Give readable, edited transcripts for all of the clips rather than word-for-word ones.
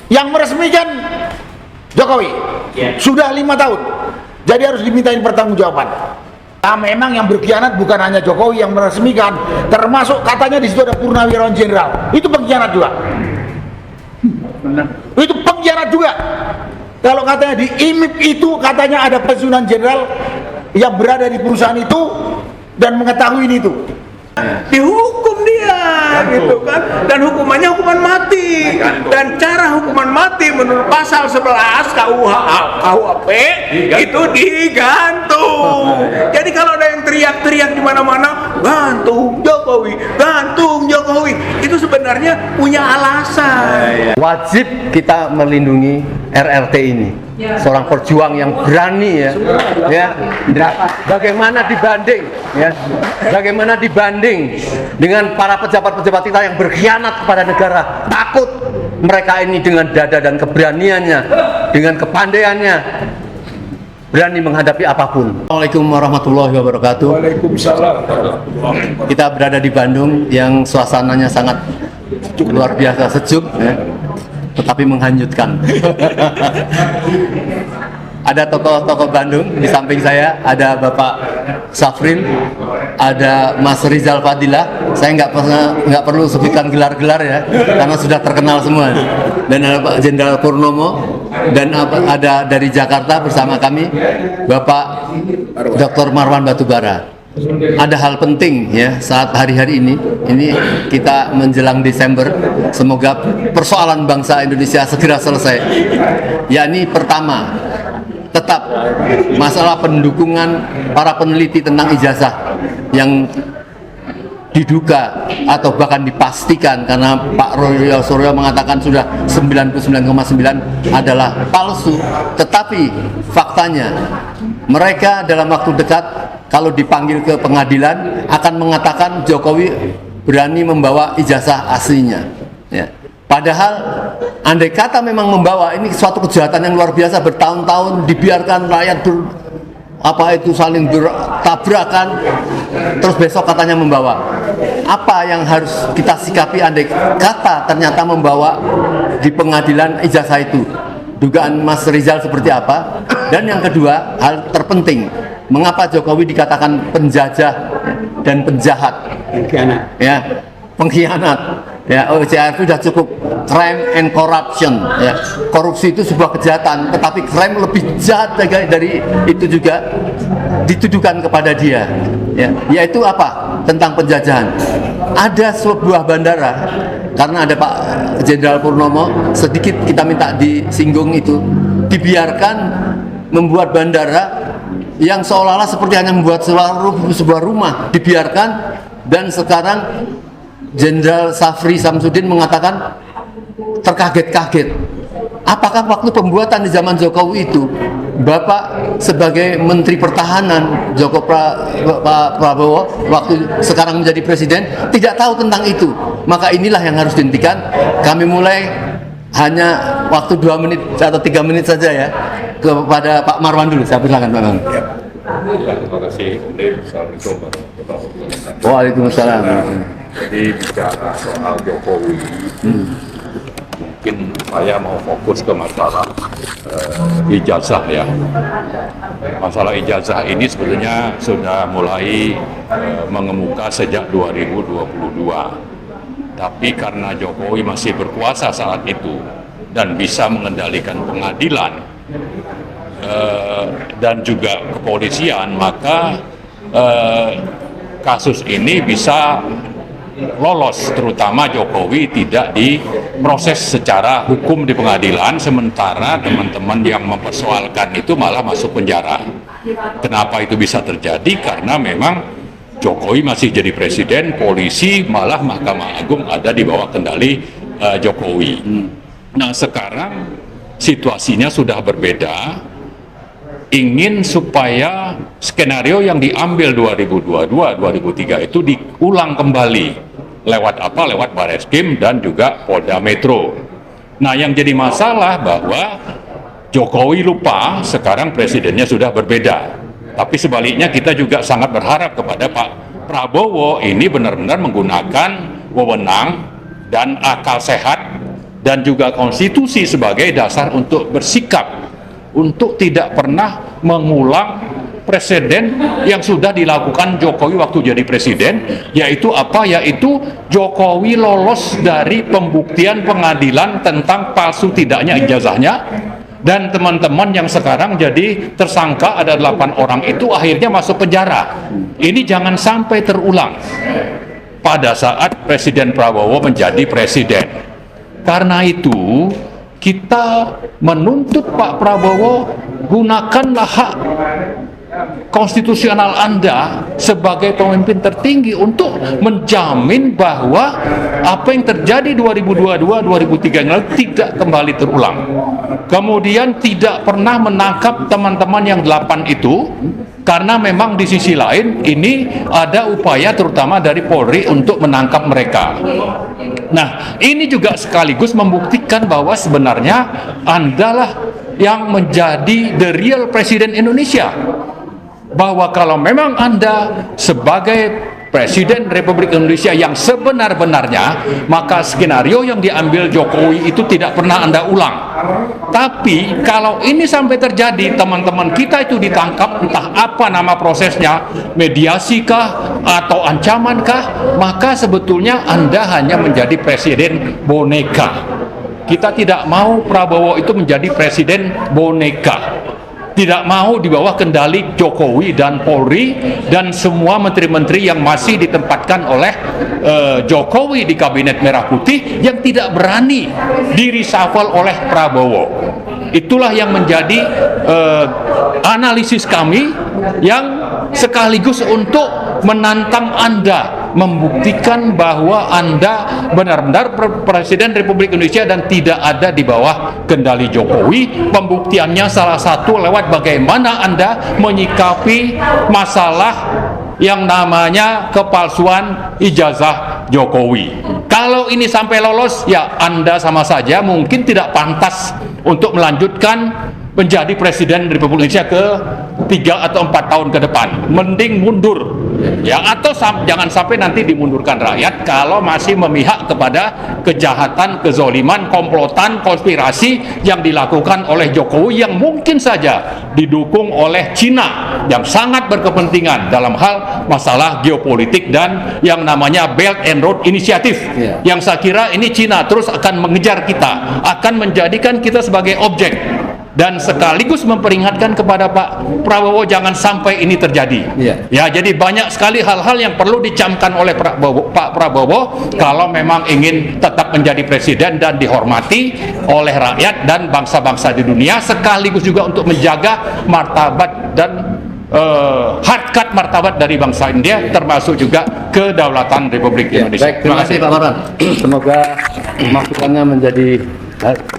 Yang meresmikan Jokowi sudah 5 tahun, jadi harus dimintain pertanggungjawaban. Nah, memang yang berkhianat bukan hanya Jokowi yang meresmikan, termasuk katanya di situ ada Purnawirawan Jenderal, itu pengkhianat juga. Itu pengkhianat juga. Kalau katanya di IMIP itu katanya ada pensiunan jenderal yang berada di perusahaan itu dan mengetahui itu. Dihukum dia gitu kan, dan hukumannya hukuman mati, dan cara hukuman mati menurut pasal 11 KUHP itu digantung. Jadi kalau ada yang teriak-teriak di mana-mana gantung Jokowi, itu sebenarnya punya alasan. Wajib kita melindungi RRT ini, seorang perjuang yang berani ya. Bagaimana dibanding dengan para pejabat-pejabat kita yang berkhianat kepada negara. Takut mereka ini dengan dada dan keberaniannya, dengan kepandaiannya, berani menghadapi apapun. Assalamualaikum warahmatullahi wabarakatuh. Waalaikumsalam. Kita berada di Bandung yang suasananya sangat luar biasa sejuk ya, tetapi menghanyutkan. Ada tokoh-tokoh Bandung di samping saya, ada Bapak Safrin, ada Mas Rizal Fadilah. Saya nggak perlu sebutkan gelar-gelar ya, karena sudah terkenal semua. Dan ada Pak Jenderal Purnomo, dan ada dari Jakarta bersama kami Bapak Dr. Marwan Batubara. Ada hal penting ya saat hari-hari ini kita menjelang Desember, semoga persoalan bangsa Indonesia segera selesai. Yakni pertama, tetap masalah pendukungan para peneliti tentang ijazah yang diduga atau bahkan dipastikan, karena Pak Royo Suryo mengatakan sudah 99,9 adalah palsu, tetapi faktanya mereka dalam waktu dekat kalau dipanggil ke pengadilan akan mengatakan Jokowi berani membawa ijazah aslinya ya. Padahal andai kata memang membawa, ini suatu kejahatan yang luar biasa, bertahun-tahun dibiarkan rakyat saling bertabrakan, terus besok katanya membawa. Apa yang harus kita sikapi andai kata ternyata membawa di pengadilan ijazah itu? Dugaan Mas Rizal seperti apa? Dan yang kedua, hal terpenting, mengapa Jokowi dikatakan penjajah dan penjahat? Pengkhianat. Ya, OJR itu sudah cukup. Crime and corruption. Ya, korupsi itu sebuah kejahatan, tetapi crime lebih jahat dari itu juga dituduhkan kepada dia. Ya, yaitu apa? Tentang penjajahan. Ada sebuah bandara, karena ada Pak Jenderal Purnomo, sedikit kita minta disinggung itu, dibiarkan membuat bandara yang seolah-olah seperti hanya membuat sebuah rumah, dibiarkan, dan sekarang Jenderal Safri Samsudin mengatakan terkaget-kaget. Apakah waktu pembuatan di zaman Jokowi itu Bapak sebagai Menteri Pertahanan Pak Prabowo waktu sekarang menjadi Presiden tidak tahu tentang itu? Maka inilah yang harus dihentikan. Kami mulai hanya waktu 2 menit atau 3 menit saja ya, kepada Pak Marwan dulu. Saya persilakan Pak Marwan. Terima kasih. Assalamualaikum warahmatullahi wabarakatuh. Waalaikumsalam. Jadi bicara soal Jokowi, mungkin saya mau fokus ke masalah ijazah ya. Masalah ijazah ini sebetulnya sudah mulai mengemuka sejak 2022. Tapi karena Jokowi masih berkuasa saat itu dan bisa mengendalikan pengadilan dan juga kepolisian, maka kasus ini bisa lolos, terutama Jokowi tidak diproses secara hukum di pengadilan, sementara teman-teman yang mempersoalkan itu malah masuk penjara. Kenapa itu bisa terjadi? Karena memang Jokowi masih jadi presiden, polisi malah Mahkamah Agung ada di bawah kendali Jokowi. Nah, sekarang situasinya sudah berbeda. Ingin supaya skenario yang diambil 2022-2003 itu diulang kembali. Lewat apa? Lewat Bareskrim dan juga Polda Metro. Nah, yang jadi masalah bahwa Jokowi lupa sekarang presidennya sudah berbeda. Tapi sebaliknya kita juga sangat berharap kepada Pak Prabowo ini benar-benar menggunakan wewenang dan akal sehat dan juga konstitusi sebagai dasar untuk bersikap, untuk tidak pernah mengulang presiden yang sudah dilakukan Jokowi waktu jadi presiden, yaitu apa? Yaitu Jokowi lolos dari pembuktian pengadilan tentang palsu tidaknya ijazahnya, dan teman-teman yang sekarang jadi tersangka ada 8 orang itu akhirnya masuk penjara. Ini jangan sampai terulang pada saat Presiden Prabowo menjadi presiden. Karena itu kita menuntut Pak Prabowo, gunakanlah hak konstitusional Anda sebagai pemimpin tertinggi untuk menjamin bahwa apa yang terjadi 2022-2003 tidak kembali terulang. Kemudian tidak pernah menangkap teman-teman yang 8 itu, karena memang di sisi lain ini ada upaya terutama dari Polri untuk menangkap mereka. Nah, ini juga sekaligus membuktikan bahwa sebenarnya Anda lah yang menjadi the real Presiden Indonesia. Bahwa kalau memang Anda sebagai Presiden Republik Indonesia yang sebenar-benarnya, maka skenario yang diambil Jokowi itu tidak pernah Anda ulang. Tapi kalau ini sampai terjadi, teman-teman kita itu ditangkap, entah apa nama prosesnya, mediasi kah atau ancaman kah, maka sebetulnya Anda hanya menjadi presiden boneka. Kita tidak mau Prabowo itu menjadi presiden boneka. Tidak mau di bawah kendali Jokowi dan Polri dan semua menteri-menteri yang masih ditempatkan oleh Jokowi di Kabinet Merah Putih yang tidak berani di-reshuffle oleh Prabowo. Itulah yang menjadi analisis kami yang sekaligus untuk menantang Anda, membuktikan bahwa Anda benar-benar Presiden Republik Indonesia dan tidak ada di bawah kendali Jokowi. Pembuktiannya salah satu lewat bagaimana Anda menyikapi masalah yang namanya kepalsuan ijazah Jokowi. Kalau ini sampai lolos, ya Anda sama saja mungkin tidak pantas untuk melanjutkan menjadi Presiden Republik Indonesia ke 3 atau 4 tahun ke depan. Mending mundur, ya, atau jangan sampai nanti dimundurkan rakyat kalau masih memihak kepada kejahatan, kezoliman, komplotan, konspirasi yang dilakukan oleh Jokowi yang mungkin saja didukung oleh Cina yang sangat berkepentingan dalam hal masalah geopolitik dan yang namanya Belt and Road Initiative, yang saya kira ini Cina terus akan mengejar kita, akan menjadikan kita sebagai objek, dan sekaligus memperingatkan kepada Pak Prabowo jangan sampai ini terjadi. Ya, jadi banyak sekali hal-hal yang perlu dicamkan oleh Pak Prabowo kalau memang ingin tetap menjadi presiden dan dihormati oleh rakyat dan bangsa-bangsa di dunia, sekaligus juga untuk menjaga martabat dan harkat martabat dari bangsa India, termasuk juga kedaulatan Republik Indonesia. Baik, terima kasih Pak Marwan. Semoga masukannya menjadi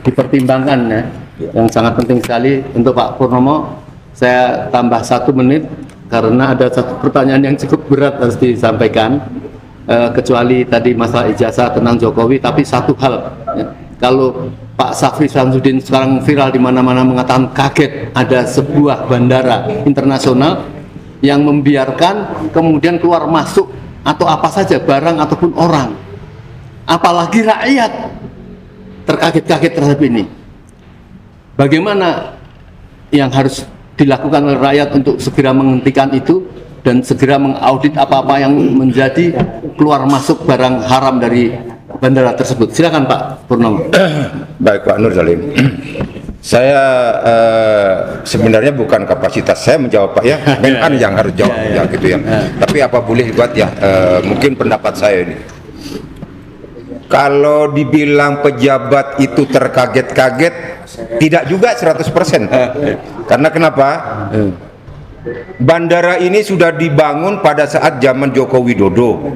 dipertimbangkan ya. Yang sangat penting sekali. Untuk Pak Purnomo, saya tambah 1 menit karena ada satu pertanyaan yang cukup berat harus disampaikan, kecuali tadi masalah ijazah tentang Jokowi. Tapi satu hal ya, kalau Pak Syafri Samsudin sekarang viral di mana-mana mengatakan kaget ada sebuah bandara internasional yang membiarkan kemudian keluar masuk atau apa saja barang ataupun orang, apalagi rakyat terkaget-kaget terhadap ini. Bagaimana yang harus dilakukan oleh rakyat untuk segera menghentikan itu dan segera mengaudit apa-apa yang menjadi keluar masuk barang haram dari bandara tersebut? Silakan Pak Purnomo. Baik Pak Nur Salim. Saya sebenarnya bukan kapasitas saya menjawab Pak ya, Menhan yang harus jawab ya gitu ya. Tapi apa boleh buat ya, mungkin pendapat saya ini. Kalau dibilang pejabat itu terkaget-kaget, tidak juga 100%. Karena kenapa? Bandara ini sudah dibangun pada saat zaman Joko Widodo.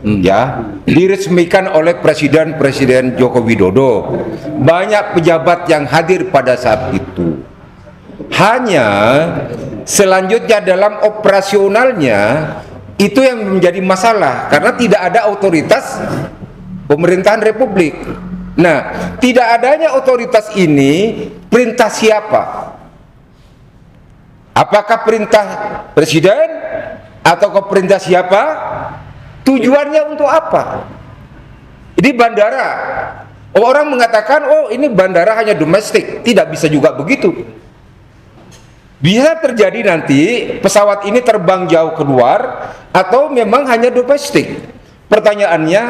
Ya, diresmikan oleh Presiden Joko Widodo. Banyak pejabat yang hadir pada saat itu. Hanya selanjutnya dalam operasionalnya itu yang menjadi masalah karena tidak ada otoritas pemerintahan republik. Nah, tidak adanya otoritas ini perintah siapa? Apakah perintah presiden atau perintah siapa? Tujuannya untuk apa? Ini bandara Orang mengatakan, oh ini bandara hanya domestik. Tidak bisa juga begitu. Bisa terjadi nanti pesawat ini terbang jauh keluar atau memang hanya domestik. Pertanyaannya,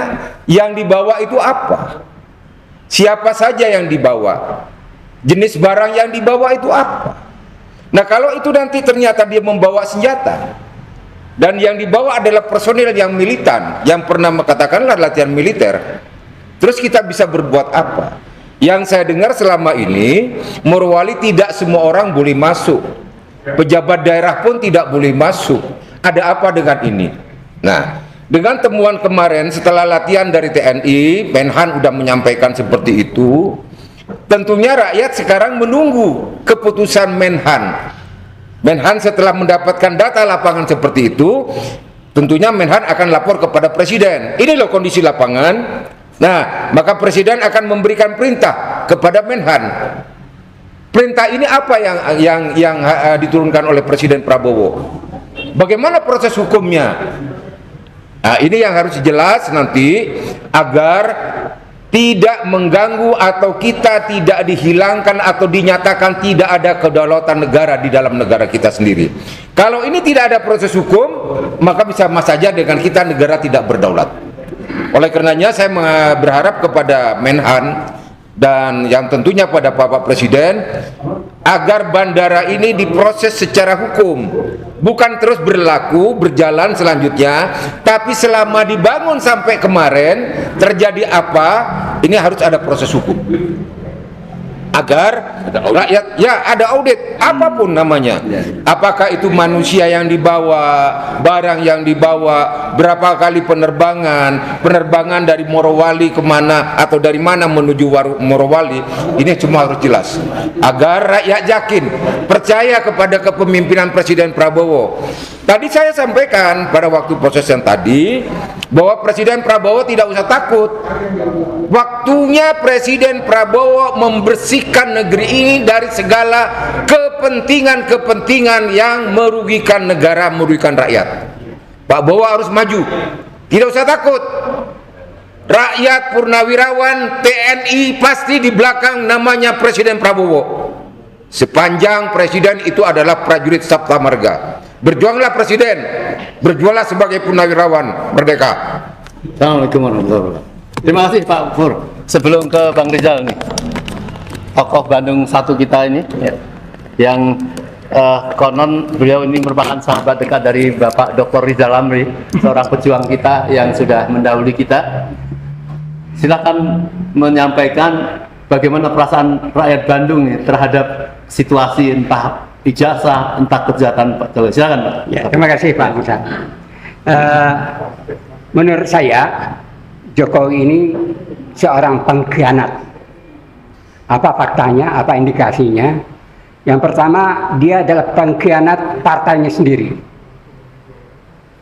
yang dibawa itu apa? Siapa saja yang dibawa? Jenis barang yang dibawa itu apa? Nah, kalau itu nanti ternyata dia membawa senjata dan yang dibawa adalah personil yang militan yang pernah katakanlah latihan militer, terus kita bisa berbuat apa? Yang saya dengar selama ini, Morowali tidak semua orang boleh masuk, pejabat daerah pun tidak boleh masuk. Ada apa dengan ini? Nah, dengan temuan kemarin setelah latihan dari TNI, Menhan sudah menyampaikan seperti itu. Tentunya rakyat sekarang menunggu keputusan Menhan. Menhan setelah mendapatkan data lapangan seperti itu, tentunya Menhan akan lapor kepada Presiden. Ini loh kondisi lapangan. Nah, maka Presiden akan memberikan perintah kepada Menhan. Perintah ini apa yang diturunkan oleh Presiden Prabowo? Bagaimana proses hukumnya? Nah, ini yang harus jelas nanti agar tidak mengganggu atau kita tidak dihilangkan atau dinyatakan tidak ada kedaulatan negara di dalam negara kita sendiri. Kalau ini tidak ada proses hukum, maka bisa sama saja dengan kita negara tidak berdaulat. Oleh karenanya saya berharap kepada Menhan dan yang tentunya pada Bapak Presiden agar bandara ini diproses secara hukum, bukan terus berjalan selanjutnya, tapi selama dibangun sampai kemarin terjadi apa, ini harus ada proses hukum agar rakyat ada audit apapun namanya, apakah itu manusia yang dibawa, barang yang dibawa, berapa kali penerbangan dari Morowali kemana atau dari mana menuju Morowali, ini semua harus jelas agar rakyat yakin percaya kepada kepemimpinan Presiden Prabowo. Tadi saya sampaikan pada waktu proses yang tadi bahwa Presiden Prabowo tidak usah takut. Waktunya Presiden Prabowo membersihkan negeri ini dari segala kepentingan-kepentingan yang merugikan negara, merugikan rakyat. Pak Bowo harus maju. Tidak usah takut. Rakyat, purnawirawan, TNI pasti di belakang namanya Presiden Prabowo. Sepanjang Presiden itu adalah prajurit Sabta Marga. Berjuanglah Presiden, berjuanglah sebagai purnawirawan merdeka. Assalamualaikum warahmatullahi wabarakatuh. Terima kasih Pak Pur. Sebelum ke Bang Rizal nih, tokoh Bandung 1 kita ini ya, yang konon beliau ini merupakan sahabat dekat dari Bapak Dr. Rizal Amri, seorang pejuang kita yang sudah mendahului kita. Silakan menyampaikan bagaimana perasaan rakyat Bandung nih terhadap situasi entah ijazah, entah kejahatan Pak Jokowi. Silakan Pak. Ya, terima kasih Pak Musa. Menurut saya Jokowi ini seorang pengkhianat. Apa faktanya? Apa indikasinya? Yang pertama, dia adalah pengkhianat partainya sendiri.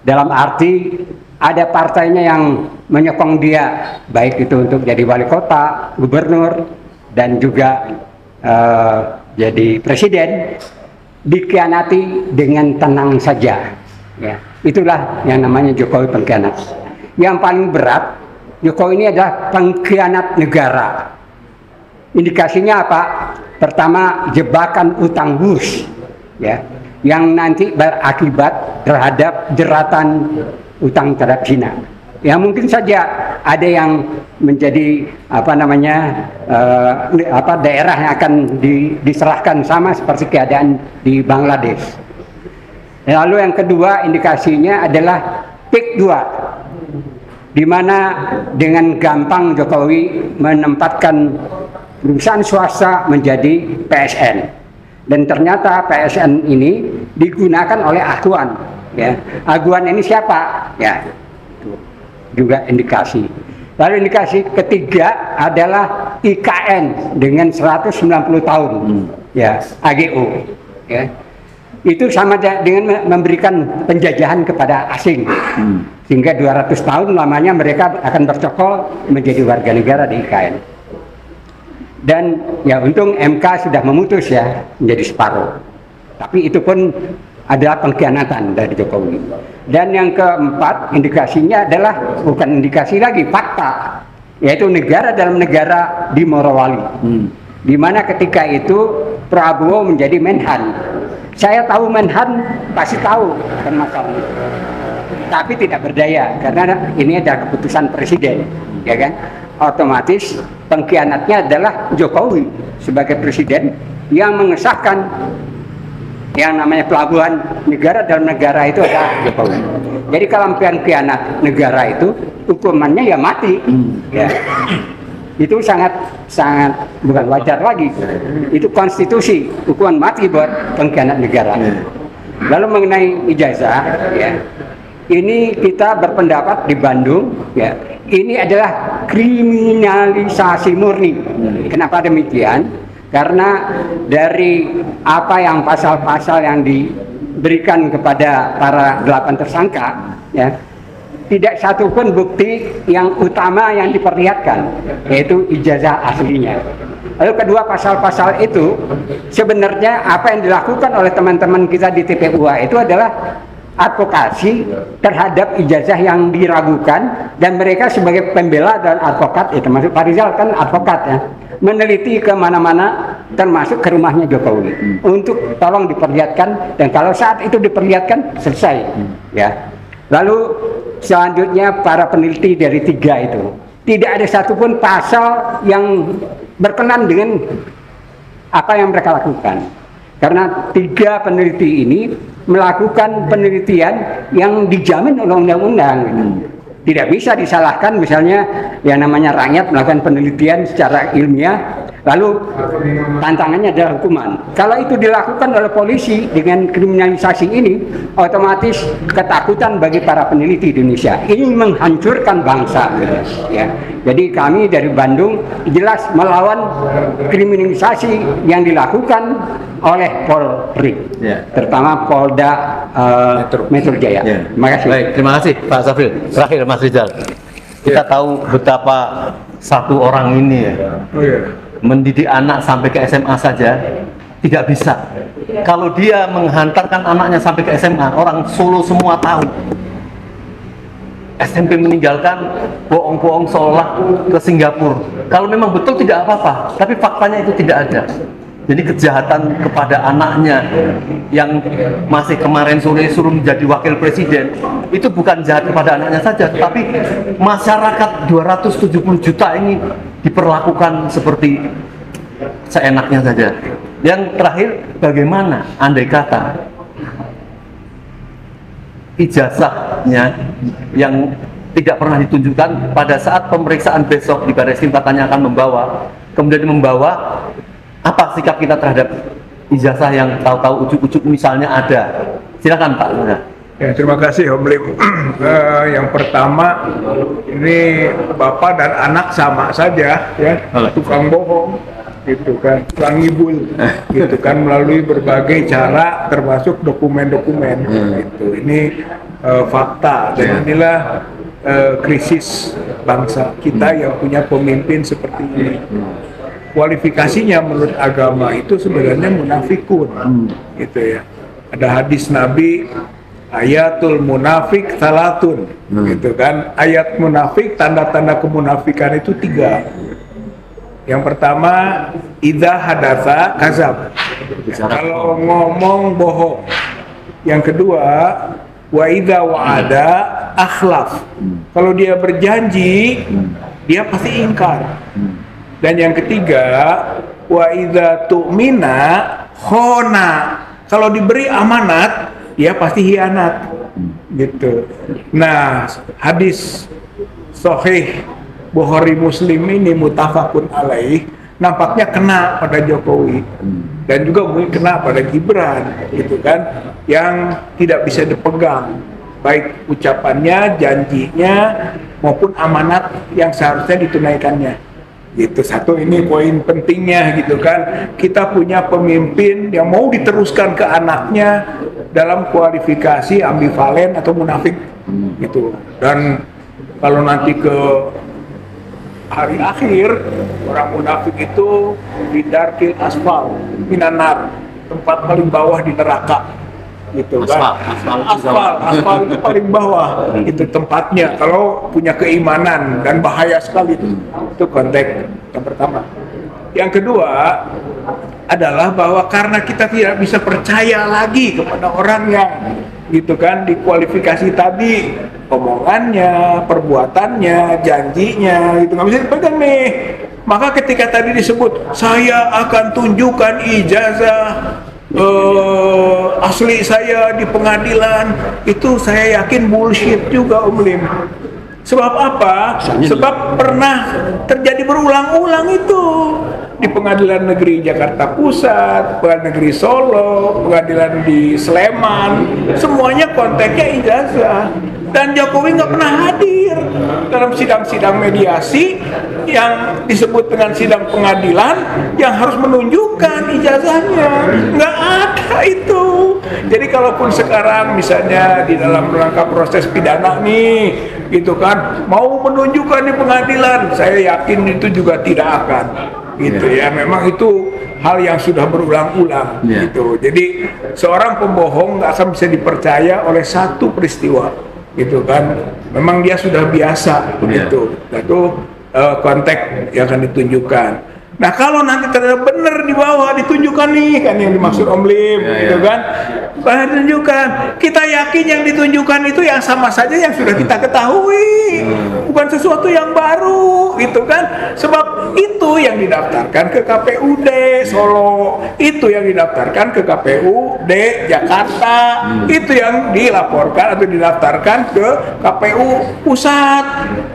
Dalam arti ada partainya yang menyokong dia, baik itu untuk jadi wali kota, gubernur, dan juga jadi presiden, dikhianati dengan tenang saja. Ya, itulah yang namanya Jokowi pengkhianat. Yang paling berat, Jokowi ini adalah pengkhianat negara. Indikasinya apa? Pertama, jebakan utang bus, ya, yang nanti berakibat terhadap jeratan utang terhadap Cina. Ya mungkin saja ada yang menjadi daerah yang akan diserahkan sama seperti keadaan di Bangladesh. Lalu yang kedua indikasinya adalah PIK 2, di mana dengan gampang Jokowi menempatkan perusahaan swasta menjadi PSN, dan ternyata PSN ini digunakan oleh Aguan. Ya, Aguan ini siapa? Ya, juga indikasi. Lalu indikasi ketiga adalah IKN dengan 190 tahun, ya, AGO, ya. Itu sama dengan memberikan penjajahan kepada asing, sehingga 200 tahun lamanya mereka akan bercokol menjadi warga negara di IKN. Dan ya untung MK sudah memutus ya menjadi separuh, tapi itu pun adalah pengkhianatan dari Jokowi. Dan yang keempat indikasinya adalah bukan indikasi lagi, fakta. yaitu negara dalam negara di Morowali, di mana ketika itu Prabowo menjadi Menhan. Saya tahu Menhan pasti tahu permasalahan itu, tapi tidak berdaya karena ini adalah keputusan presiden, ya kan? Otomatis pengkhianatnya adalah Jokowi sebagai presiden yang mengesahkan yang namanya pelabuhan negara dalam negara itu adalah Jokowi. Jadi kalau pengkhianat negara itu hukumannya ya mati. Ya. Itu sangat bukan wajar lagi. Itu konstitusi, hukuman mati buat pengkhianat negara. Lalu mengenai ijazah, ya, ini kita berpendapat di Bandung, ya, ini adalah kriminalisasi murni. Kenapa demikian? Karena dari apa yang pasal-pasal yang diberikan kepada para 8 tersangka, ya, tidak satu pun bukti yang utama yang diperlihatkan, yaitu ijazah aslinya. Lalu kedua, pasal-pasal itu sebenarnya apa yang dilakukan oleh teman-teman kita di TPUA itu adalah advokasi terhadap ijazah yang diragukan, dan mereka sebagai pembela dan advokat, termasuk Pak Rizal kan advokat, ya, meneliti kemana-mana termasuk ke rumahnya Jokowi untuk tolong diperlihatkan, dan kalau saat itu diperlihatkan selesai, ya. Lalu selanjutnya para peneliti dari 3 itu tidak ada satupun pasal yang berkenan dengan apa yang mereka lakukan, karena 3 peneliti ini melakukan penelitian yang dijamin oleh undang-undang. Tidak bisa disalahkan misalnya yang namanya rakyat melakukan penelitian secara ilmiah, lalu tantangannya adalah hukuman. Kalau itu dilakukan oleh polisi dengan kriminalisasi ini, otomatis ketakutan bagi para peneliti di Indonesia. Ini menghancurkan bangsa, ya. Jadi kami dari Bandung jelas melawan kriminalisasi yang dilakukan oleh Polri, ya, terutama Polda Metro Jaya. Ya. Terima kasih. Baik, terima kasih Pak Safril. Terakhir Mas Rizal, kita tahu betapa satu orang ini ya, mendidik anak sampai ke SMA saja tidak bisa. Kalau dia menghantarkan anaknya sampai ke SMA, orang Solo semua tahu. SMP meninggalkan, bohong-bohong seolah ke Singapura. Kalau memang betul tidak apa-apa, tapi faktanya itu tidak ada. Jadi kejahatan kepada anaknya yang masih kemarin sore suruh menjadi wakil presiden, itu bukan jahat kepada anaknya saja, tapi masyarakat 270 juta ini diperlakukan seperti seenaknya saja. Yang terakhir, bagaimana andai kata ijazahnya yang tidak pernah ditunjukkan pada saat pemeriksaan besok di Barreskrim katanya akan membawa, kemudian membawa, apa sikap kita terhadap ijazah yang tahu-tahu ujuk-ujuk misalnya ada? Silakan Pak. Ya, terima kasih Om Lim. Yang pertama, ini bapak dan anak sama saja, ya, tukang bohong, gitu kan, tukang ngibul, gitu kan, melalui berbagai cara, termasuk dokumen-dokumen, gitu. Ini fakta, dan inilah krisis bangsa kita yang punya pemimpin seperti ini. Kualifikasinya menurut agama itu sebenarnya munafikun, gitu ya. Ada hadis Nabi, ayatul munafik salatun, gitu kan. Ayat munafik, tanda-tanda kemunafikan itu 3. Yang pertama, idza hadatsa kazab, kalau ngomong bohong. Yang kedua, wa idza wa'ada akhlaf, kalau dia berjanji dia pasti ingkar. Dan yang ketiga, wa idza tu'mina khona, kalau diberi amanat dia pasti hianat, gitu. Nah, hadis sahih Bukhari Muslim ini muttafaqun alaih, nampaknya kena pada Jokowi dan juga mungkin kena pada Gibran, gitu kan, yang tidak bisa dipegang, baik ucapannya, janjinya maupun amanat yang seharusnya ditunaikannya. Gitu, satu ini poin pentingnya, gitu kan. Kita punya pemimpin yang mau diteruskan ke anaknya dalam kualifikasi ambivalen atau munafik, gitu. Dan kalau nanti ke hari akhir, orang munafik itu di darkil asfal minanar, tempat paling bawah di neraka, gitu kan. Aspal itu paling bawah, itu tempatnya kalau punya keimanan, dan bahaya sekali itu konteks yang pertama. Yang kedua adalah bahwa karena kita tidak bisa percaya lagi kepada orang yang gitu kan dikualifikasi tadi, omongannya, perbuatannya, janjinya, gitu nggak bisa dipegang nih. Maka ketika tadi disebut saya akan tunjukkan ijazah asli saya di pengadilan, itu saya yakin bullshit juga Om Lim. Sebab apa? Sebab pernah terjadi berulang-ulang itu di Pengadilan Negeri Jakarta Pusat, Pengadilan Negeri Solo, Pengadilan di Sleman, semuanya konteksnya ijazah. Dan Jokowi nggak pernah hadir dalam sidang-sidang mediasi yang disebut dengan sidang pengadilan yang harus menunjukkan ijazahnya. Nggak ada itu. Jadi kalaupun sekarang misalnya di dalam rangka proses pidana nih, gitu kan, mau menunjukkan di pengadilan, saya yakin itu juga tidak akan. Gitu ya, memang itu hal yang sudah berulang-ulang gitu. Jadi seorang pembohong nggak akan bisa dipercaya oleh satu peristiwa. Gitu kan, memang dia sudah biasa begitu. Itu konteks yang akan ditunjukkan. Nah kalau nanti ternyata benar di bawah ditunjukkan nih kan yang dimaksud Om Lim, gitu kan, ditunjukkan. Kita yakin yang ditunjukkan itu yang sama saja yang sudah kita ketahui, bukan sesuatu yang baru, gitu kan. Sebab itu yang didaftarkan ke KPUD Solo, itu yang didaftarkan ke KPUD Jakarta, itu yang dilaporkan atau didaftarkan ke KPU Pusat,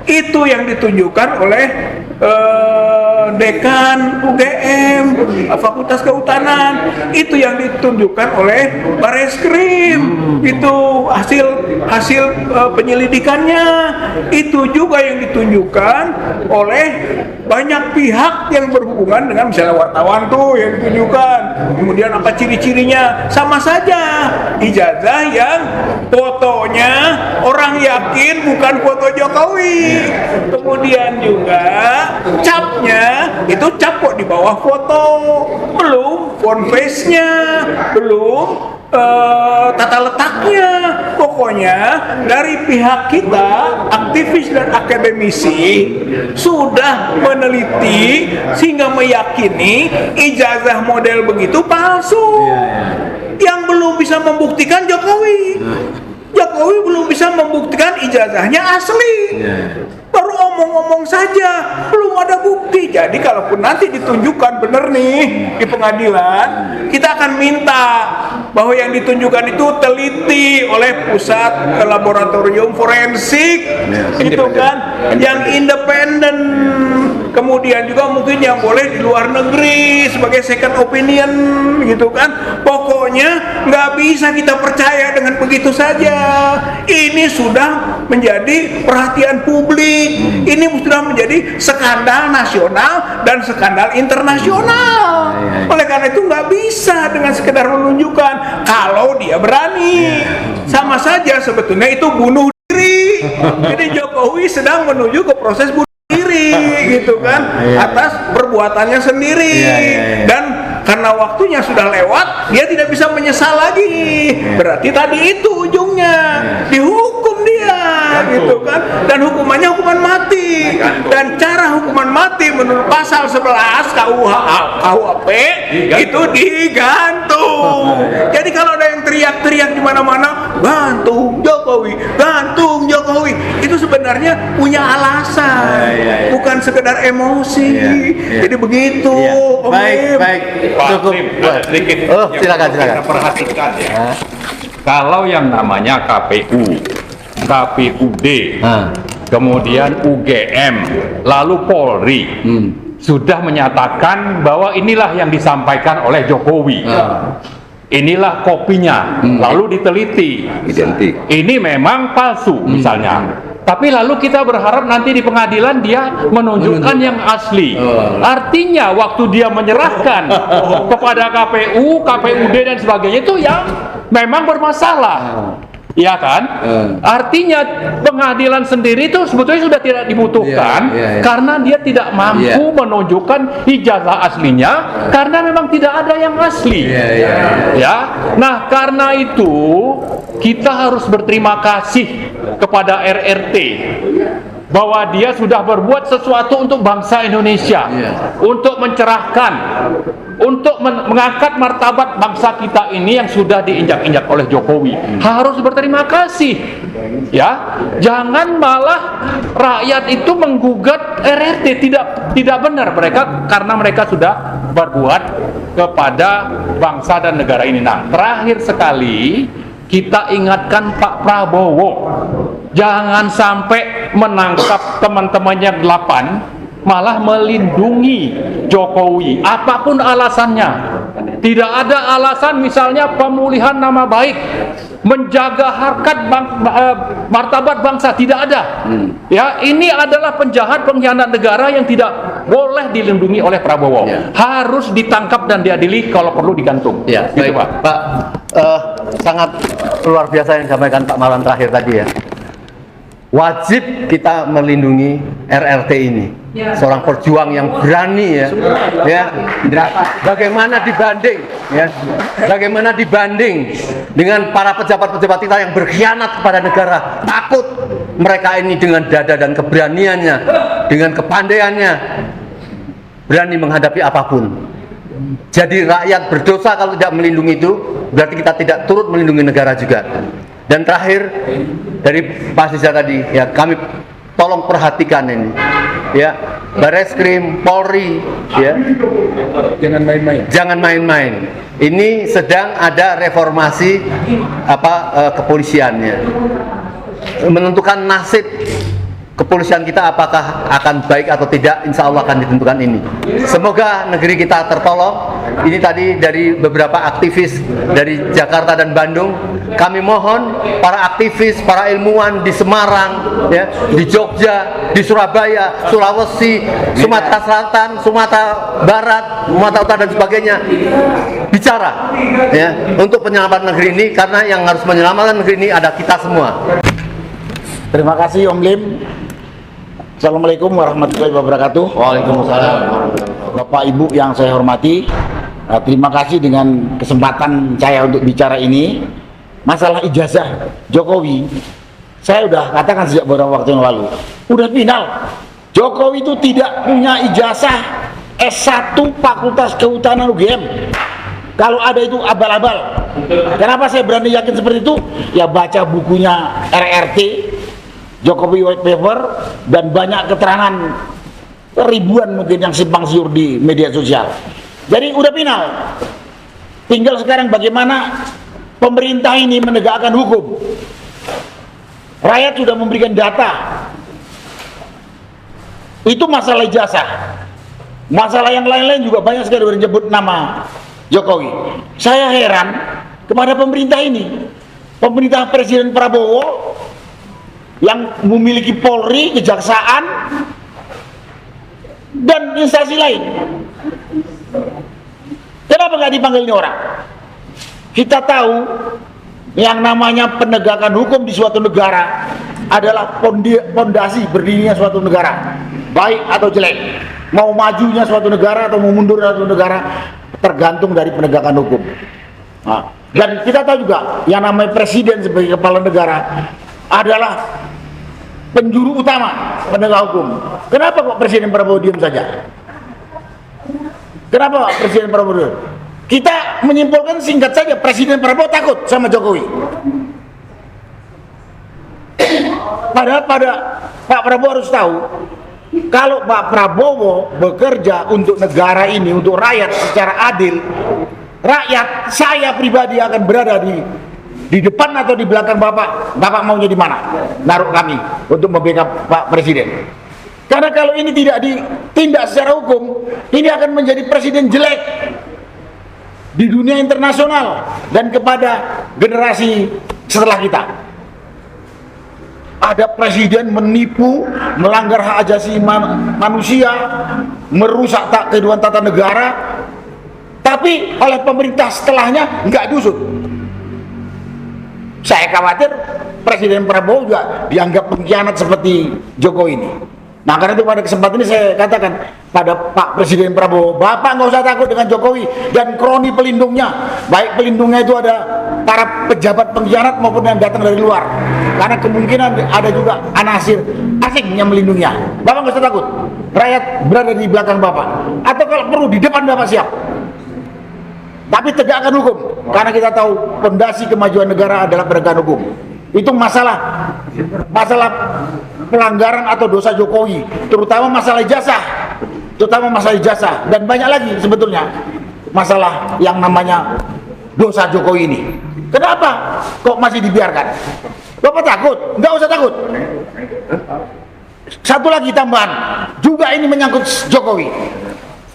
itu yang ditunjukkan oleh dekan UGM, Fakultas Kehutanan, itu yang ditunjukkan oleh Bareskrim, itu hasil penyelidikannya, itu juga yang ditunjukkan oleh banyak pihak yang berhubungan dengan misalnya wartawan tuh yang ditunjukkan, kemudian apa ciri-cirinya, sama saja ijazah yang fotonya orang yakin bukan foto Jokowi, kemudian juga capnya itu cap kok di bawah foto, belum font face-nya, belum tata letaknya. Pokoknya dari pihak kita, aktivis dan akademisi sudah meneliti sehingga meyakini ijazah model begitu palsu. Yang belum bisa membuktikan Jokowi. Jokowi belum bisa membuktikan ijazahnya asli. Baru omong-omong saja, belum ada bukti. Jadi kalaupun nanti ditunjukkan benar nih di pengadilan, kita akan minta bahwa yang ditunjukkan itu teliti oleh pusat laboratorium forensik, itu kan, yang independen. Kemudian juga mungkin yang boleh di luar negeri sebagai second opinion, gitu kan. Pokoknya nggak bisa kita percaya dengan begitu saja. Ini sudah menjadi perhatian publik. Ini sudah menjadi skandal nasional dan skandal internasional. Oleh karena itu nggak bisa dengan sekedar menunjukkan. Kalau dia berani, sama saja sebetulnya itu bunuh diri. Jadi Jokowi sedang menuju ke proses bunuh diri, gitu kan, atas perbuatannya sendiri. Dan karena waktunya sudah lewat, dia tidak bisa menyesal lagi. Berarti tadi itu ujungnya dihukum dia, gitu kan, dan hukumannya hukuman mati. Dan cara hukuman mati menurut pasal 11 KUHP itu digantung. Jadi kalau ada yang teriak-teriak di mana-mana, gantung Jokowi, gantung Jokowi, itu sebenarnya punya alasan, bukan sekedar emosi. Jadi begitu. Baik. Cukup. Sedikit. Silakan. Kita perhatikan ya. Kalau yang namanya KPU, KPUD, kemudian UGM, lalu Polri sudah menyatakan bahwa inilah yang disampaikan oleh Jokowi. Inilah kopinya, lalu diteliti. Identik. Ini memang palsu misalnya. Tapi lalu kita berharap nanti di pengadilan dia menunjukkan yang asli. Artinya waktu dia menyerahkan kepada KPU, KPUD dan sebagainya itu yang memang bermasalah. Ya kan? Artinya pengadilan sendiri itu sebetulnya sudah tidak dibutuhkan karena dia tidak mampu menunjukkan ijazah aslinya karena memang tidak ada yang asli. Ya. Nah, karena itu kita harus berterima kasih kepada RRT bahwa dia sudah berbuat sesuatu untuk bangsa Indonesia, untuk mencerahkan, untuk mengangkat martabat bangsa kita ini yang sudah diinjak-injak oleh Jokowi. Harus berterima kasih. Ya, jangan malah rakyat itu menggugat RRT, tidak benar mereka karena mereka sudah berbuat kepada bangsa dan negara ini. Nah, terakhir sekali kita ingatkan Pak Prabowo, jangan sampai menangkap teman-temannya 8 malah melindungi Jokowi apapun alasannya. Tidak ada alasan misalnya pemulihan nama baik, menjaga harkat martabat bangsa, tidak ada. Ya, ini adalah penjahat pengkhianat negara yang tidak boleh dilindungi oleh Prabowo. Harus ditangkap dan diadili, kalau perlu digantung. Ya, gitu, baik, Pak. Sangat luar biasa yang disampaikan Pak Malan terakhir tadi ya. Wajib kita melindungi RRT ini, seorang perjuang yang berani ya. Bagaimana dibanding dengan para pejabat-pejabat kita yang berkhianat kepada negara? Takut mereka ini dengan dada dan keberaniannya, dengan kepandaiannya, berani menghadapi apapun. Jadi rakyat berdosa kalau tidak melindungi itu, berarti kita tidak turut melindungi negara juga. Dan terakhir dari Pak Sisa tadi, ya kami tolong perhatikan ini, ya Bareskrim, Polri, ya jangan main-main. Ini sedang ada reformasi kepolisiannya, menentukan nasib kepolisian kita apakah akan baik atau tidak, insya Allah akan ditentukan ini. Semoga negeri kita tertolong. Ini tadi dari beberapa aktivis dari Jakarta dan Bandung. Kami mohon para aktivis, para ilmuwan di Semarang, ya, di Jogja, di Surabaya, Sulawesi, Sumatera Selatan, Sumatera Barat, Sumatera Utara dan sebagainya, bicara ya untuk penyelamatan negeri ini, karena yang harus menyelamatkan negeri ini ada kita semua. Terima kasih Om Lim. Assalamualaikum warahmatullahi wabarakatuh. Waalaikumsalam. Bapak Ibu yang saya hormati, terima kasih dengan kesempatan saya untuk bicara ini. Masalah ijazah Jokowi, saya udah katakan sejak beberapa waktu yang lalu, udah final. Jokowi itu tidak punya ijazah S1 Fakultas Kehutanan UGM. Kalau ada itu abal-abal. Kenapa saya berani yakin seperti itu? Ya baca bukunya RRT, Jokowi White Paper, dan banyak keterangan ribuan mungkin yang simpang siur di media sosial. Jadi udah final. Tinggal sekarang bagaimana pemerintah ini menegakkan hukum. Rakyat sudah memberikan data. Itu masalah ijazah. Masalah yang lain-lain juga banyak sekali menyebut nama Jokowi. Saya heran kepada pemerintah ini. Pemerintah Presiden Prabowo yang memiliki Polri, Kejaksaan, dan instansi lain. Kenapa nggak dipanggil ini orang? Kita tahu yang namanya penegakan hukum di suatu negara adalah pondasi berdirinya suatu negara, baik atau jelek. Mau majunya suatu negara atau mau mundur suatu negara tergantung dari penegakan hukum. Nah, dan kita tahu juga yang namanya presiden sebagai kepala negara adalah penjuru utama penegak hukum. Kenapa kok Presiden Prabowo diam saja? Kenapa Presiden Prabowo diam? Kita menyimpulkan singkat saja, Presiden Prabowo takut sama Jokowi. Padahal Pak Prabowo harus tahu, kalau Pak Prabowo bekerja untuk negara ini, untuk rakyat secara adil, rakyat, saya pribadi akan berada di depan atau di belakang Bapak. Bapak maunya di mana? Naruh kami untuk membackup Pak Presiden. Karena kalau ini tidak ditindak secara hukum, ini akan menjadi presiden jelek di dunia internasional dan kepada generasi setelah kita. Ada presiden menipu, melanggar hak asasi manusia, merusak kehidupan tata negara, tapi oleh pemerintah setelahnya nggak diusut. Saya khawatir Presiden Prabowo juga dianggap pengkhianat seperti Jokowi ini. Nah, karena itu pada kesempatan ini saya katakan pada Pak Presiden Prabowo, Bapak nggak usah takut dengan Jokowi dan kroni pelindungnya. Baik pelindungnya itu ada para pejabat pengkhianat maupun yang datang dari luar. Karena kemungkinan ada juga anasir asing yang melindunginya. Bapak nggak usah takut. Rakyat berada di belakang Bapak. Atau kalau perlu di depan Bapak siap. Tapi tegakkan hukum. Karena kita tahu fondasi kemajuan negara adalah penegakan hukum. Itu masalah pelanggaran atau dosa Jokowi, terutama masalah ijazah, dan banyak lagi sebetulnya masalah yang namanya dosa Jokowi ini. Kenapa kok masih dibiarkan? Bapak takut? Nggak usah takut. Satu lagi tambahan, juga ini menyangkut Jokowi.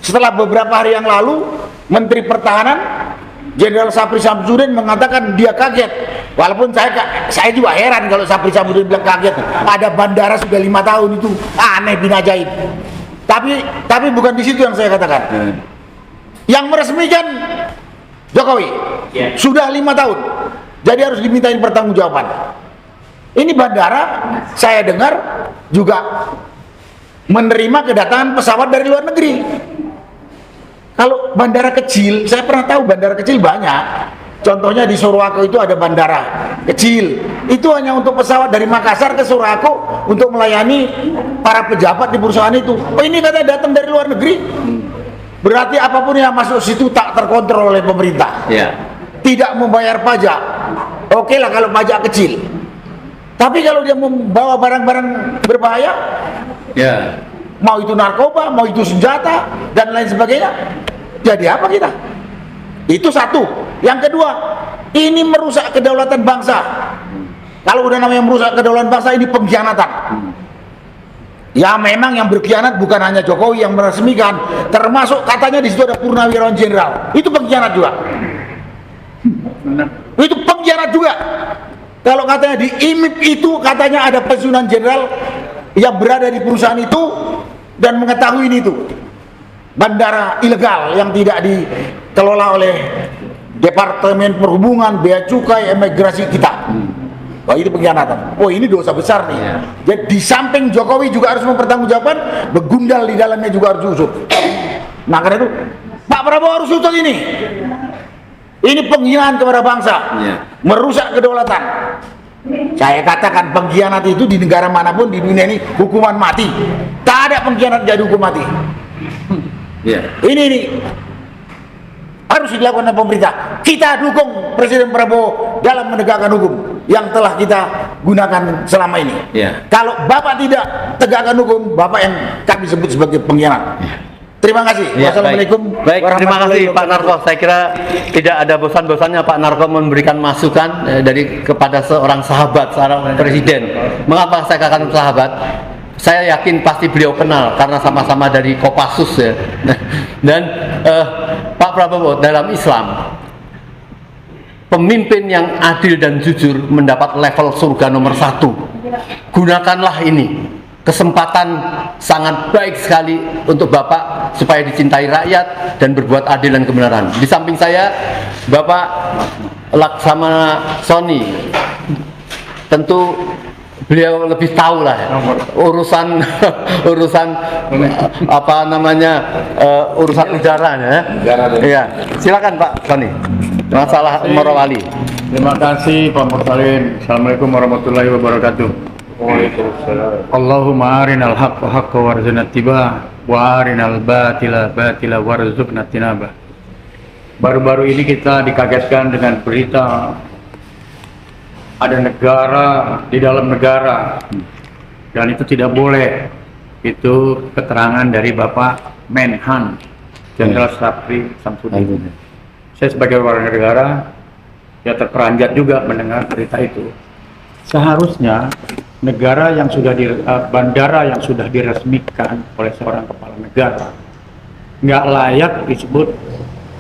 Setelah beberapa hari yang lalu, Menteri Pertahanan Jenderal Sapri Samsudin mengatakan dia kaget. Walaupun saya juga heran kalau Sapri Samsudin bilang kaget. Ada bandara sudah 5 tahun, itu aneh bin ajaib. Tapi bukan di situ yang saya katakan. Yang meresmikan Jokowi sudah 5 tahun. Jadi harus dimintain pertanggungjawaban. Ini bandara saya dengar juga menerima kedatangan pesawat dari luar negeri. Kalau bandara kecil, saya pernah tahu bandara kecil banyak. Contohnya di Surwako itu ada bandara kecil. Itu hanya untuk pesawat dari Makassar ke Surwako untuk melayani para pejabat di perusahaan itu. Oh, ini katanya datang dari luar negeri. Berarti apapun yang masuk situ tak terkontrol oleh pemerintah. Tidak membayar pajak. Oke lah kalau pajak kecil. Tapi kalau dia membawa barang-barang berbahaya, mau itu narkoba, mau itu senjata, dan lain sebagainya, jadi apa kita? Itu satu. Yang kedua, ini merusak kedaulatan bangsa. Kalau udah namanya merusak kedaulatan bangsa, ini pengkhianatan. Ya memang yang berkhianat bukan hanya Jokowi yang meresmikan, termasuk katanya di situ ada Purnawirawan Jenderal. Itu pengkhianat juga. Itu pengkhianat juga. Kalau katanya di IMIP itu katanya ada pensiunan jenderal yang berada di perusahaan itu dan mengetahui ini itu bandara ilegal yang tidak dikelola oleh Departemen Perhubungan, Bea Cukai, Imigrasi kita. Wah, itu pengkhianatan. Oh, ini dosa besar nih. Jadi di samping Jokowi juga harus mempertanggungjawabkan, begundal di dalamnya juga harus diusut. Nah, karena itu Pak Prabowo harus usut ini. Ini penghinaan kepada bangsa, merusak kedaulatan. Saya katakan pengkhianat itu di negara manapun di dunia ini hukuman mati. Tak ada pengkhianat jadi hukum mati. Ini harus dilakukan oleh pemerintah. Kita dukung Presiden Prabowo dalam menegakkan hukum yang telah kita gunakan selama ini. Kalau Bapak tidak tegakkan hukum, Bapak yang kami sebut sebagai pengkhianat. Terima kasih. Wassalamualaikum. Baik, terima kasih Pak Narko. Saya kira tidak ada bosan-bosannya Pak Narko memberikan masukan kepada seorang sahabat, seorang presiden. Mengapa saya katakan sahabat? Saya yakin pasti beliau kenal karena sama-sama dari Kopassus ya. Dan Pak Prabowo dalam Islam, pemimpin yang adil dan jujur mendapat level surga nomor 1. Gunakanlah ini. Kesempatan sangat baik sekali untuk Bapak supaya dicintai rakyat dan berbuat adil dan kebenaran. Di samping saya, Bapak Laksamana Sony, tentu beliau lebih tahu lah ya, urusan urusan udara ya. Iya, silakan Pak Sony. Masalah Morowali. Terima kasih Pak Mursalin. Assalamualaikum warahmatullahi wabarakatuh. Allahumma arinal haqqa haqqa warzuqna ittiba'ah wa arinal batila batila warzuqna tinabah. Baru-baru ini kita dikagetkan dengan berita ada negara di dalam negara, dan itu tidak boleh. Itu keterangan dari Bapak Menhan Jenderal Sapri Samsudin. Saya sebagai warga negara ya terperanjat juga mendengar berita itu. Seharusnya negara yang sudah bandara yang sudah diresmikan oleh seorang kepala negara nggak layak disebut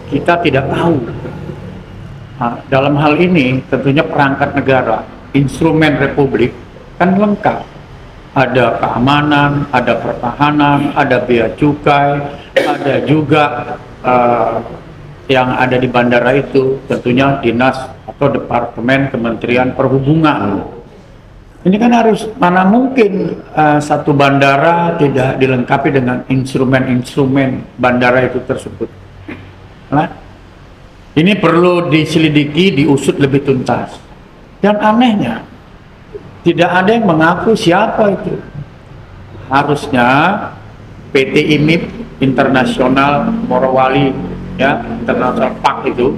kita tidak tahu. Nah, dalam hal ini tentunya perangkat negara, instrumen republik kan lengkap. Ada keamanan, ada pertahanan, ada bea cukai, ada juga yang ada di bandara itu tentunya dinas atau departemen Kementerian Perhubungan. Ini kan harus, mana mungkin satu bandara tidak dilengkapi dengan instrumen-instrumen bandara itu tersebut. Nah, ini perlu diselidiki, diusut lebih tuntas. Dan anehnya, tidak ada yang mengaku siapa itu. Harusnya PT IMIP Internasional Morowali, ya, International Park itu,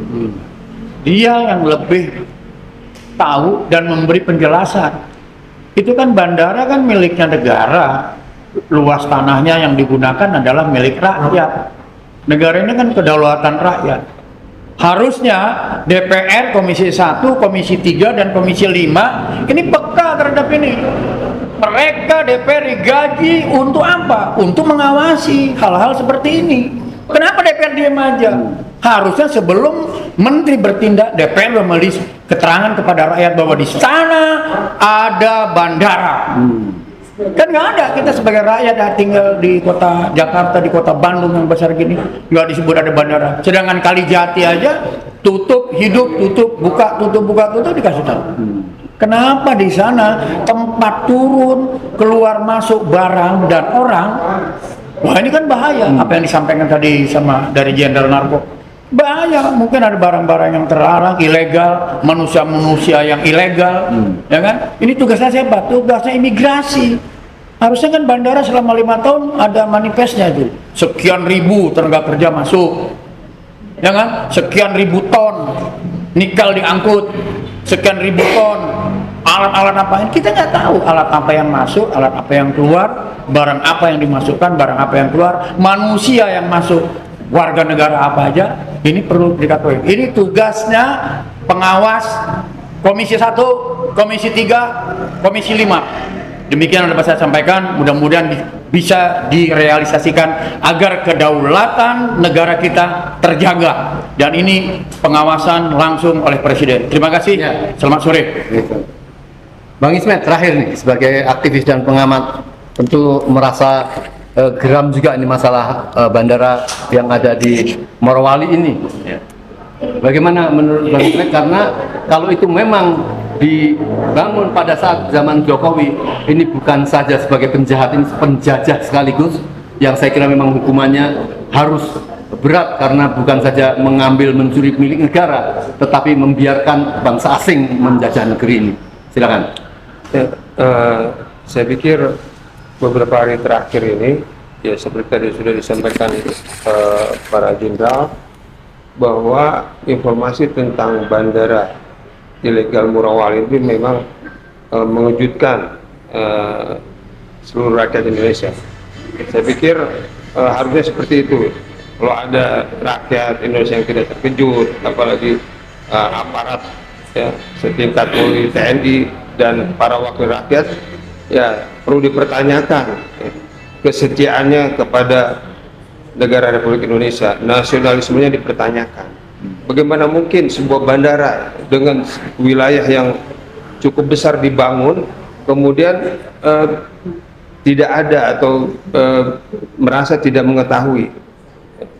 dia yang lebih tahu dan memberi penjelasan. Itu kan bandara kan miliknya negara, luas tanahnya yang digunakan adalah milik rakyat. Negara ini kan kedaulatan rakyat. Harusnya DPR, Komisi 1, Komisi 3, dan Komisi 5 ini peka terhadap ini. Mereka DPR digaji untuk apa? Untuk mengawasi hal-hal seperti ini. Kenapa DPR diam aja? Harusnya sebelum menteri bertindak, DPR memberi keterangan kepada rakyat bahwa di sana ada bandara. Kan nggak ada. Kita sebagai rakyat yang tinggal di kota Jakarta, di kota Bandung yang besar gini, nggak disebut ada bandara. Sedangkan Kalijati aja tutup, hidup, tutup, buka, tutup dikasih tahu. Kenapa di sana tempat turun, keluar masuk barang dan orang? Wah, ini kan bahaya. Apa yang disampaikan tadi sama dari Jenderal Narko, bahaya. Mungkin ada barang-barang yang terlarang, ilegal, manusia-manusia yang ilegal, ya kan? Ini tugasnya siapa? Tugasnya imigrasi. Harusnya kan bandara selama 5 tahun ada manifestnya itu. Sekian ribu tenaga kerja masuk, ya kan? Sekian ribu ton nikel diangkut, sekian ribu ton alat-alat apa ini, kita nggak tahu alat apa yang masuk, alat apa yang keluar, barang apa yang dimasukkan, barang apa yang keluar, manusia yang masuk, warga negara apa aja. Ini perlu diketahui. Ini tugasnya pengawas Komisi 1, Komisi 3, Komisi 5. Demikian yang dapat saya sampaikan, mudah-mudahan bisa direalisasikan agar kedaulatan negara kita terjaga, dan ini pengawasan langsung oleh Presiden. Terima kasih. Selamat sore. Bang Ismet, terakhir nih, sebagai aktivis dan pengamat, tentu merasa geram juga ini masalah bandara yang ada di Morowali ini. Bagaimana menurut Bang Ismet? Karena kalau itu memang dibangun pada saat zaman Jokowi, ini bukan saja sebagai penjahat, ini penjajah sekaligus, yang saya kira memang hukumannya harus berat, karena bukan saja mengambil, mencuri milik negara, tetapi membiarkan bangsa asing menjajah negeri ini. Silakan. Ya, saya pikir beberapa hari terakhir ini, ya seperti tadi sudah disampaikan para jenderal, bahwa informasi tentang bandara ilegal Morowali itu memang mengejutkan seluruh rakyat Indonesia. Saya pikir harusnya seperti itu. Kalau ada rakyat Indonesia yang tidak terkejut, apalagi aparat, ya, setingkat Polri, TNI, dan para wakil rakyat, ya perlu dipertanyakan kesetiaannya kepada negara Republik Indonesia, nasionalismenya dipertanyakan. Bagaimana mungkin sebuah bandara dengan wilayah yang cukup besar dibangun, kemudian tidak ada atau merasa tidak mengetahui?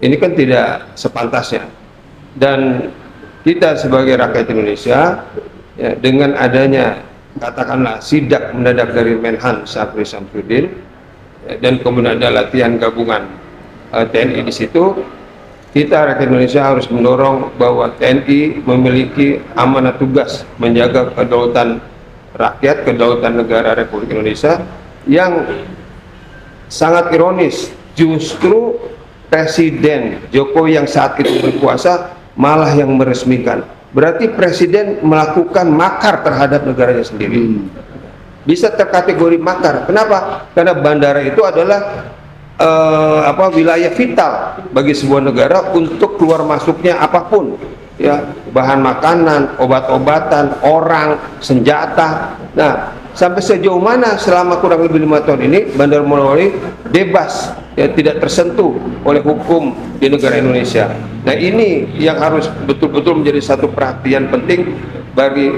Ini kan tidak sepantasnya. Dan kita sebagai rakyat Indonesia, ya, dengan adanya katakanlah sidak mendadak dari Menhan Syafri Syamsuddin, dan kemudian ada latihan gabungan TNI di situ, kita rakyat Indonesia harus mendorong bahwa TNI memiliki amanat tugas menjaga kedaulatan rakyat, kedaulatan negara Republik Indonesia. Yang sangat ironis, justru Presiden Jokowi yang saat itu berkuasa malah yang meresmikan. Berarti Presiden melakukan makar terhadap negaranya sendiri. Bisa terkategori makar. Kenapa? Karena bandara itu adalah wilayah vital bagi sebuah negara untuk keluar masuknya apapun, ya, bahan makanan, obat-obatan, orang, senjata. Nah, sampai sejauh mana selama kurang lebih 5 tahun ini Bandara Morowali bebas, ya, tidak tersentuh oleh hukum di negara Indonesia. Nah, ini yang harus betul-betul menjadi satu perhatian penting bagi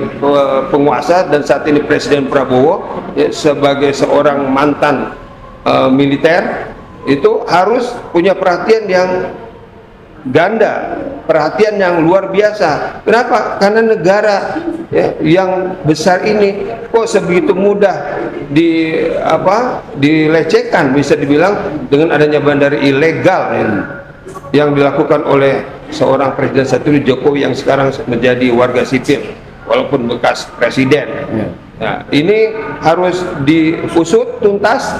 penguasa, dan saat ini Presiden Prabowo, ya, sebagai seorang mantan militer, itu harus punya perhatian yang ganda perhatian yang luar biasa. Kenapa? Karena negara ya, yang besar ini kok sebegitu mudah dilecehkan, bisa dibilang, dengan adanya bandara ilegal yang dilakukan oleh seorang presiden satu Jokowi yang sekarang menjadi warga sipil walaupun bekas presiden. Nah, ini harus diusut tuntas,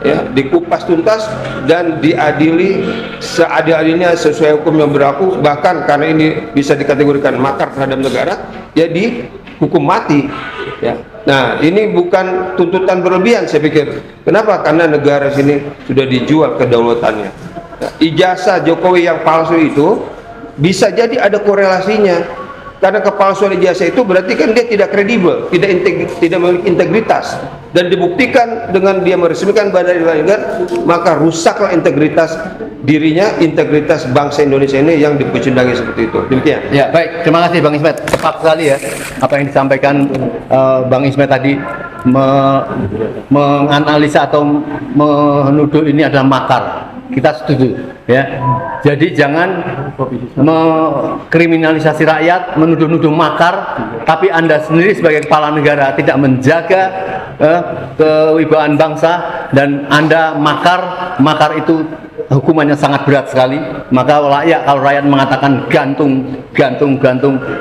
ya, dikupas tuntas dan diadili seadil-adilnya sesuai hukum yang berlaku. Bahkan karena ini bisa dikategorikan makar terhadap negara, jadi hukum mati. Ya. Nah, ini bukan tuntutan berlebihan, saya pikir. Kenapa? Karena negara sini sudah dijual kedaulatannya. Nah, ijazah Jokowi yang palsu itu bisa jadi ada korelasinya. Karena kepalsuan ijazah itu berarti kan dia tidak kredibel, tidak memiliki integritas, dan dibuktikan dengan dia meresmikan bandara ilegal, maka rusaklah integritas dirinya, integritas bangsa Indonesia ini yang dipecundangi seperti itu. Demikian. Ya, baik. Terima kasih Bang Ismet. Tepat sekali ya apa yang disampaikan Bang Ismet tadi, menganalisa atau menuduh ini adalah makar. Kita setuju, ya. Jadi jangan mengkriminalisasi rakyat, menuduh-nuduh makar, tapi Anda sendiri sebagai kepala negara tidak menjaga kewibawaan bangsa dan Anda makar itu hukumannya sangat berat sekali. Maka kalau rakyat mengatakan gantung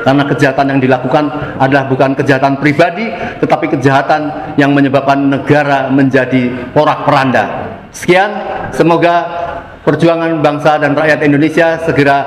karena kejahatan yang dilakukan adalah bukan kejahatan pribadi, tetapi kejahatan yang menyebabkan negara menjadi porak-poranda. Sekian, semoga perjuangan bangsa dan rakyat Indonesia segera